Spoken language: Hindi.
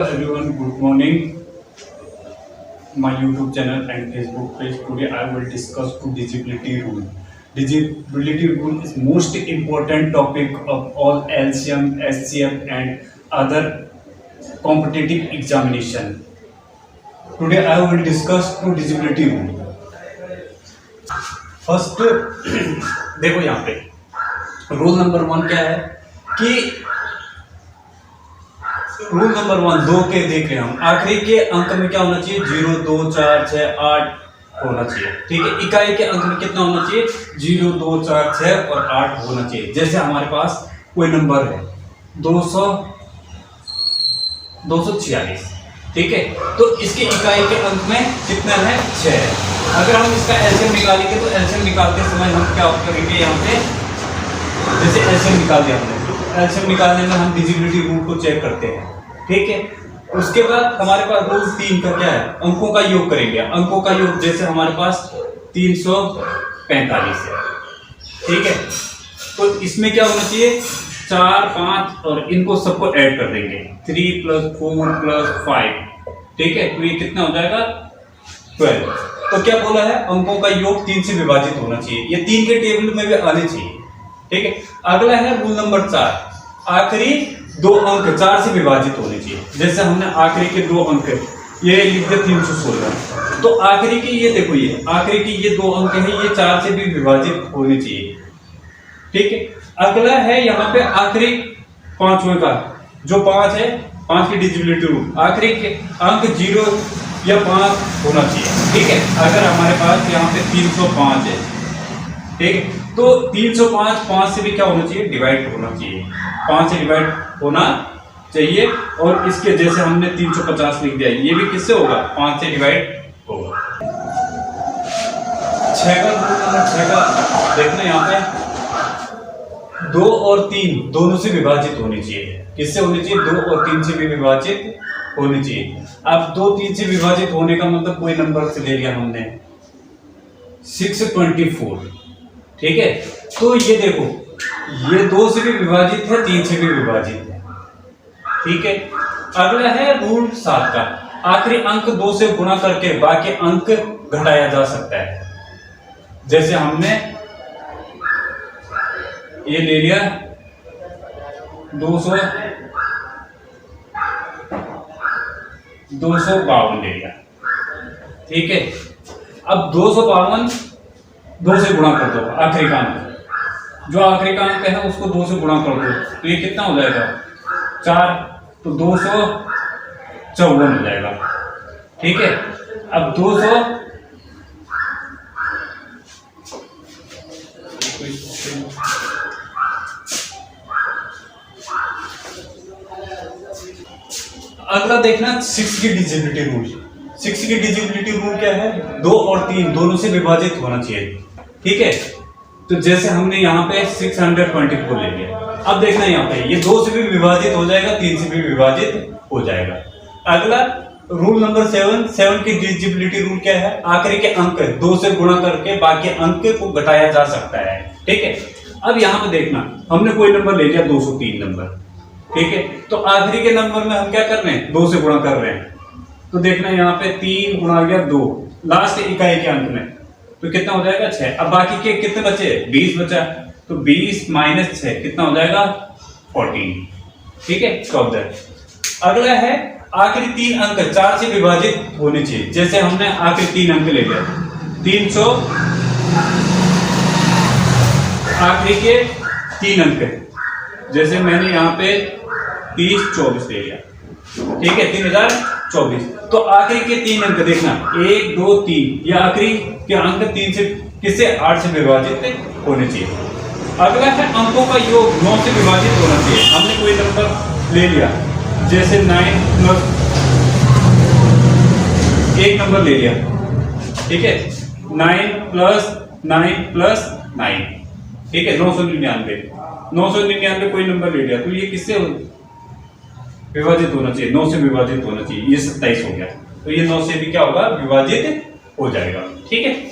Everyone, good morning. My YouTube channel and Facebook page. Today I will discuss two divisibility rule. Divisibility rule is most important topic of all LCM, SCF and other competitive examination. Today I will discuss two divisibility rule. First देखो यहाँ पे रूल नंबर 1 क्या है कि रूल नंबर 1 दो के देख रहे हैं हम आखिरी के अंक में क्या होना चाहिए 0 2 4 6 8 होना चाहिए। ठीक है, इकाई के अंक में कितना होना चाहिए 0 2 4 6 और 8 होना चाहिए। जैसे हमारे पास कोई नंबर है 246, ठीक है, तो इसके इकाई के अंक में कितना है 6। अगर हम इसका एलसीएम निकालेंगे तो एलसीएम निकालते समय हम क्या करेंगे यहाँ पे, जैसे एलसीएम निकाल दिया हमने, एलसीएम निकालने में हम डिविजिबिलिटी रूल को चेक करते हैं। ठीक है, उसके बाद हमारे पास रूल 3 का क्या है, अंकों का योग करेंगे। अंकों का योग जैसे हमारे पास 345 है। ठीक है, तो इसमें क्या होना चाहिए 4 5 और इनको सबको ऐड कर देंगे 3 + 4 + 5। ठीक है, तो ये कितना हो जाएगा 12। तो क्या बोला है अंकों का योग 3 से विभाजित होना चाहिए, ये 3 के टेबल में भी आने चाहिए। ठीक है, अगला है रूल नंबर 4, आखिरी दो अंक 4 से विभाजित होने चाहिए। जैसे हमने आखिरी के दो अंक ये लिख दिया 316, तो आखिरी की ये देखो, ये आखिरी की ये दो अंक है, ये 4 से भी विभाजित होने चाहिए। ठीक है, अगला है यहाँ पे आखिरी पांचवें का जो 5 है, 5 की डिविजिबिलिटी रूल, आखिरी के अंक 0 या 5 होना चाहिए। ठीक है, अगर हमारे पास यहाँ पे 305 है, ठीक है, तो 305 5 से भी क्या होना चाहिए डिवाइड होना चाहिए, 5 से डिवाइड होना चाहिए। और इसके जैसे हमने 350 लिख दिया, ये भी किससे होगा 5 से डिवाइड होगा। 6 का रूल नंबर 6 का देखना, यहाँ पे 2 और 3 दोनों से विभाजित होनी चाहिए। किससे होनी चाहिए 2 और 3 से भी विभाजित होनी चाहिए। अब 2 3 से विभाजित होने का मतलब कोई नंबर से ले लिया हमने 624। ठीक है, तो ये देखो ये 2 से भी विभाजित है, 3 से भी विभाजित है। ठीक है, अगला है रूल 7 का, आखिरी अंक 2 से गुणा करके बाकी अंक घटाया जा सकता है। जैसे हमने ये ले लिया 252 ले लिया। ठीक है, अब 252 2 से गुणा कर दो, आखिरी का अंक जो आखिरी का अंक है उसको 2 से गुणा कर दो, तो ये कितना हो जाएगा 4, तो 254 हो जाएगा। ठीक है, अब 200 अगला देखना 6 की डिविजिबिलिटी रूल। 6 की डिविजिबिलिटी रूल क्या है 2 और 3 दोनों से विभाजित होना चाहिए। ठीक है, तो जैसे हमने यहाँ पे 624 ले लिया। अब देखना यहाँ पे ये 2 से भी विभाजित हो जाएगा, 3 से भी विभाजित हो जाएगा। अगला रूल नंबर 7 की डिविजिबिलिटी रूल क्या है, आखिरी के अंक 2 से गुणा करके बाकी अंक को घटाया जा सकता है। ठीक है, अब यहाँ पे देखना हमने कोई नंबर ले लिया 203 नंबर। ठीक है, तो आखिरी के नंबर में हम क्या कर रहे हैं 2 से गुणा कर रहे हैं, तो देखना यहाँ पे 3 गुणा गया 2 लास्ट इकाई के अंक में, तो कितना हो जाएगा 6। अब बाकी के कितने बचे 20 बचा, तो 20 - 6 कितना हो जाएगा 14। ठीक है, 14। अगला है आखिरी 3 अंक 4 से विभाजित होने चाहिए। जैसे हमने आखिरी 3 अंक ले लिया 300, आखिरी के 3 अंक जैसे मैंने यहाँ पे 30 24 ले लिया। ठीक है, 3024, तो आखिरी के 3 अंक देखना 1 2 3, या आखिरी के अंक 3 से किससे 8 से विभाजित होने चाहिए। अगला है अंकों का योग 9 से विभाजित होना चाहिए। हमने कोई नंबर ले लिया जैसे 9 प्लस एक नंबर ले लिया। ठीक है, 9 + 9 + 9, ठीक है 999 कोई नंबर ले लिया, तो ये किससे विभाजित होना चाहिए 9 से विभाजित होना चाहिए। ये 27 हो गया, तो ये 9 से भी क्या होगा विभाजित हो जाएगा। ठीक है।